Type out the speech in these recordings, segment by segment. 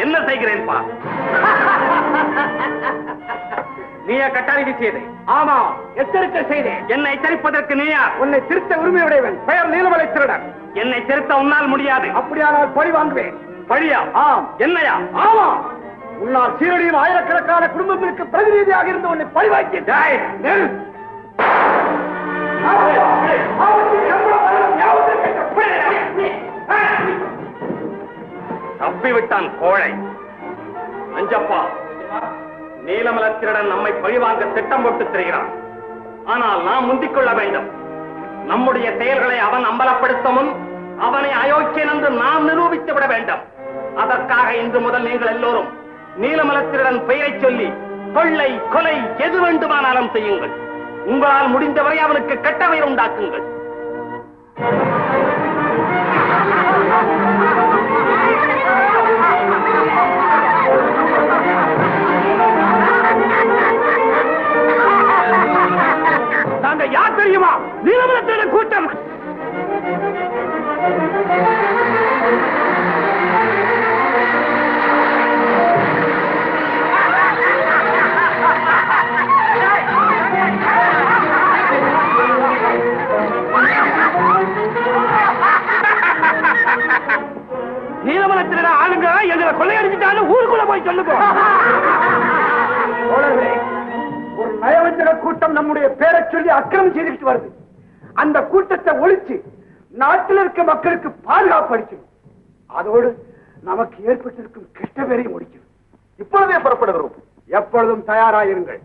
என்ன செய்கிறேன் பா. நீயா கட்டாரிக்கு செய்தே? ஆமா, எச்சரிக்கை செய்தேன். என்னை எச்சரிப்பதற்கு நீயா? உன்னை திருத்த உரிமையுடையவன். பெயர் நீலமலை திருடன். என்னை திருத்த உன்னால் முடியாது. அப்படியானால் பழி வாங்குவேன். பழியா? ஆம். என்னையா? ஆமா. உன்னால் சீரடியும் ஆயிரக்கணக்கான குடும்பங்களுக்கு பிரதிநிதியாக இருந்து உன்னை பழி வாங்கிய தப்பிவிட்டான் கோழை. அஞ்சப்பா, நீலமலத்திரடன் நம்மை பழிவாங்க திட்டம் போட்டு திரிகிறான். ஆனால் நாம் முந்திக் கொள்ள வேண்டும். நம்முடைய செயல்களை அவன் அம்பலப்படுத்த முன் அவனை அயோக்கியன் என்று நாம் நிரூபித்து விட வேண்டும். அதற்காக இன்று முதல் நீங்கள் எல்லோரும் நீலமலத்திரடன் பெயரை சொல்லி கொள்ளை, கொலை எது வேண்டுமானாலும் செய்யுங்கள். உங்களால் முடிந்தவரை அவனுக்கு கெட்ட பெயர் உண்டாக்குங்கள். நாங்க யார் தெரியுமா? நீலமலத்திரடன் கூட்டம். நீலமலத்திரட ஆளுங்க எங்களை கொள்ளையடிச்சுட்டாலும் ஊருக்குள்ள போய் சொல்லுங்க. ஒரு நயவஞ்சக கூட்டம் நம்முடைய பேரை சொல்லி அக்கிரமம் செய்துட்டு வருது. அந்த கூட்டத்தை ஒழிச்சு நாட்டில் இருக்க மக்களுக்கு பாதுகாப்பு அளிக்கணும். அதோடு நமக்கு ஏற்பட்டிருக்கும் கெட்ட பேரையும் முடிக்கணும். இப்பொழுதே புறப்படுகிறோம். எப்பொழுதும் தயாராயிருங்கள்.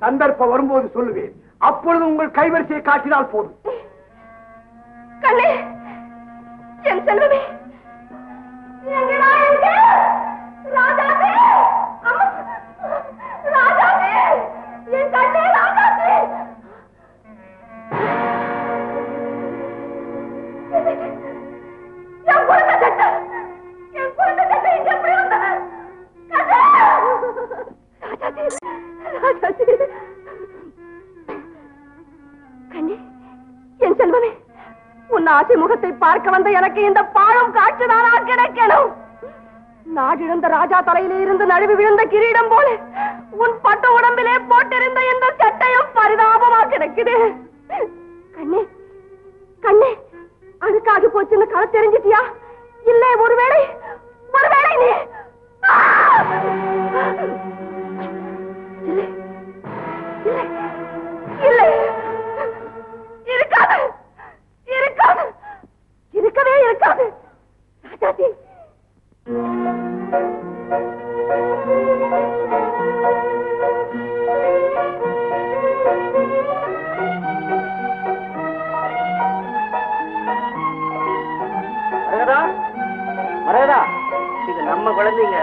சந்தர்ப்பம் வரும்போது சொல்லுவேன். அப்பொழுது உங்கள் கைவரிசையை காட்டினால் போதும். கண்ணே, என் செல்வமே, ராஜாவே, ராஜாவே, என் கண்ணே, ராஜாவே. என் குழந்தை சட்டை, என் குழந்தை சட்டை இங்க எப்படி வந்தது? ராஜாவே, ராஜாவே. கண்ணே, என் செல்வமே, உன் ஆசை முகத்தை பார்க்க வந்த எனக்கு இந்த பாழும் காட்சிதானா கிடைக்கணும்? நாடிழந்த ராஜா தலையிலே இருந்து நழுவி விழுந்த கிரீடம் போல உன் பட்ட உடம்பிலே போட்டிருந்த இந்த சட்டையும் பரிதாபமா கிடைக்குது. கண்ணே, கண்ணே, அதுக்காக போச்சுன்னு கதை தெரிஞ்சிட்டியா? இல்லை, ஒருவேளை நீ இல்லை, இருக்காது, இருக்காது, இருக்கவே இருக்காது. ராஜாஜி, மரகதா, இது நம்ம குழந்தைங்க.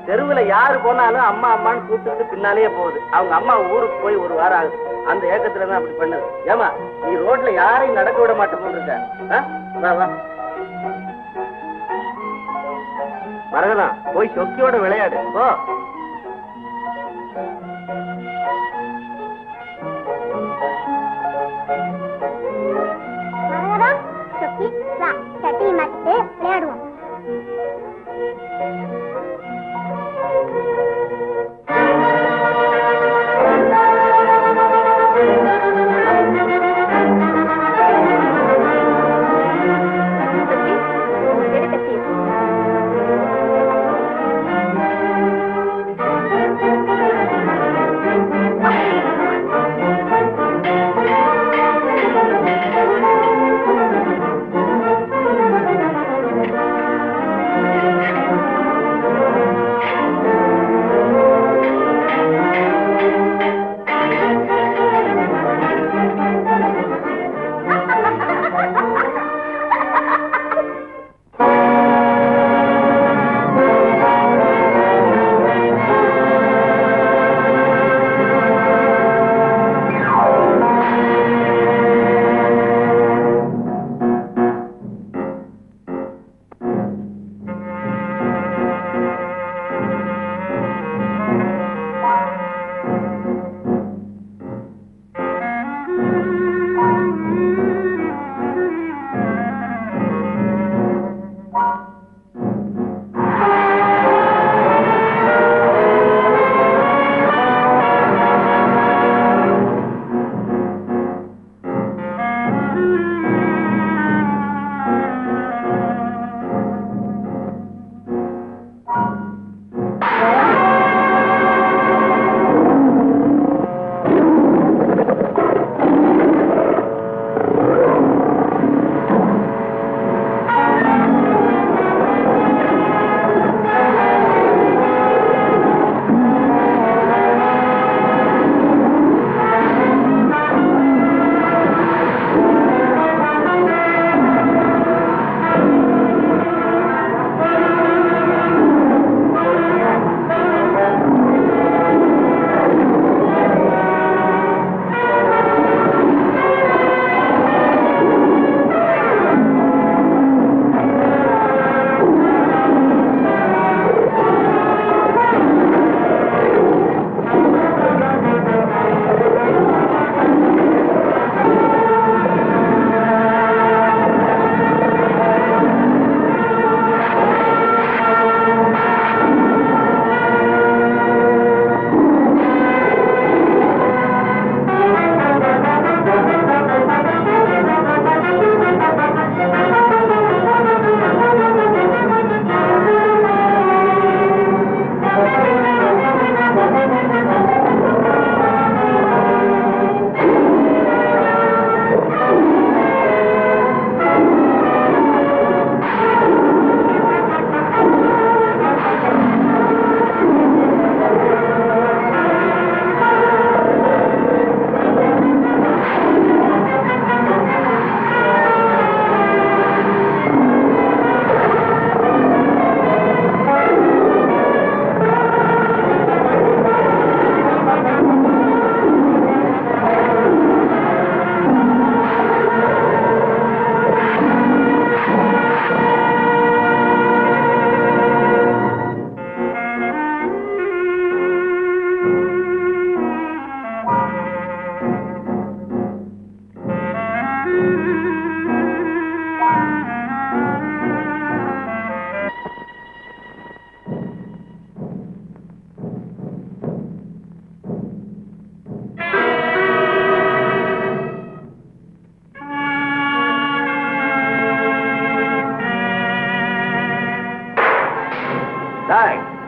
தெருவுல யாரு போனாலும் அம்மா அம்மான்னு கூப்பிட்டு பின்னாலேயே போகுது. அவங்க அம்மா ஊருக்கு போய் ஒரு வாரம் ஆகுது. அந்த ஏக்கத்துல தான் அப்படி பண்ணுது. ஏமா, நீ ரோட்ல யாரையும் நடக்க விட மாட்டேன் இருக்க. மரகதா, போய் சொக்கியோட விளையாடு. போ. சொக்கி, வா, சட்டையை மாத்திட்டு விளையாடுவோம்.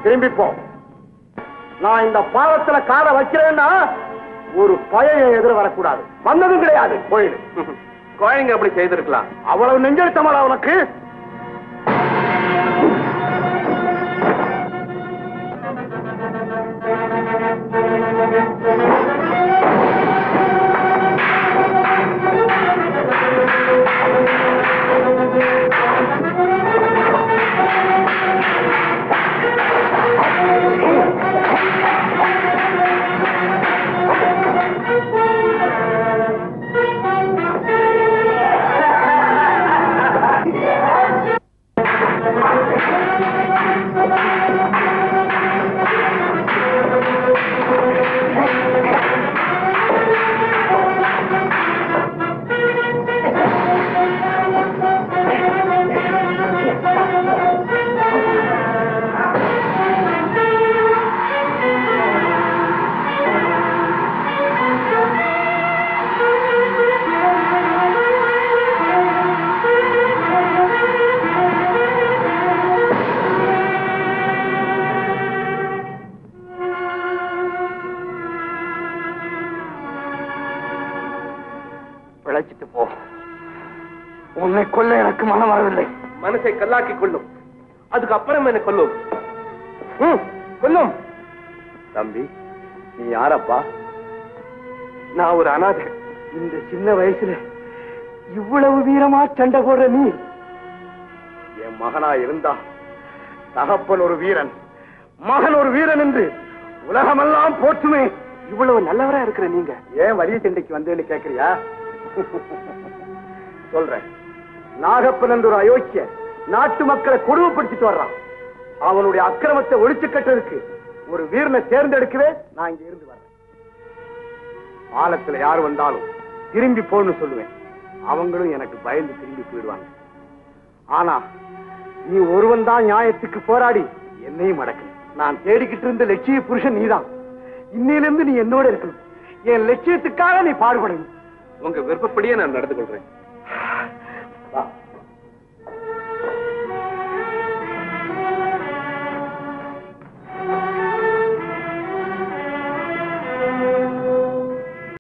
திரும்பிப்போ. நான் இந்த பாவத்துல காலை வைக்கிறேன்னா ஒரு பழைய எதிர வரக்கூடாது. வந்ததும் கிடையாது கோயில். கோயிலுங்க அப்படி செய்திருக்கலாம். அவ்வளவு நெஞ்செழுத்தமாடா உனக்கு? பிழைச்சிட்டு போ. உன்னை கொல்ல எனக்கு மனம் வரவில்லை. மனசை கல்லாக்கி கொள்ளும், அதுக்கப்புறம் என்ன கொல்லும். கொல்லும். தம்பி, நீ யாரப்பா? நான் ஒரு அனாதை. இந்த சின்ன வயசுல இவ்வளவு வீரமா சண்டை போடுற நீ என் மகனா இருந்தா, தகப்பன் ஒரு வீரன், மகன் ஒரு வீரன் என்று உலகமெல்லாம் போற்றுமே. இவ்வளவு நல்லவரா இருக்கிற நீங்க ஏன் வரிய சண்டைக்கு வந்தேன்னு கேக்குறியா? சொல்றேன். நாகப்பன் என்ற ஒரு அயோக்கிய நாட்டு மக்களை கொடுமைப்படுத்திட்டு வர்றான். அவனுடைய அக்கிரமத்தை ஒழிச்சு கட்டுறதுக்கு ஒரு வீரனை தேர்ந்தெடுக்கவே நான் இங்க இருந்து வர்றேன். பாலத்துல யார் வந்தாலும் திரும்பி போன்னு சொல்லுவேன். அவங்களும் எனக்கு பயந்து திரும்பி போயிடுவாங்க. ஆனா நீ ஒருவன் தான் நியாயத்துக்கு போராடி என்னையும் அடக்கு. நான் தேடிக்கிட்டு இருந்த லட்சிய புருஷன் நீதான். இன்னையிலிருந்து நீ என்னோட இருக்கணும். என் லட்சியத்துக்காக நீ பாடுபடணும். உங்க விருப்பப்படியே நான் நடந்து கொள்றேன்.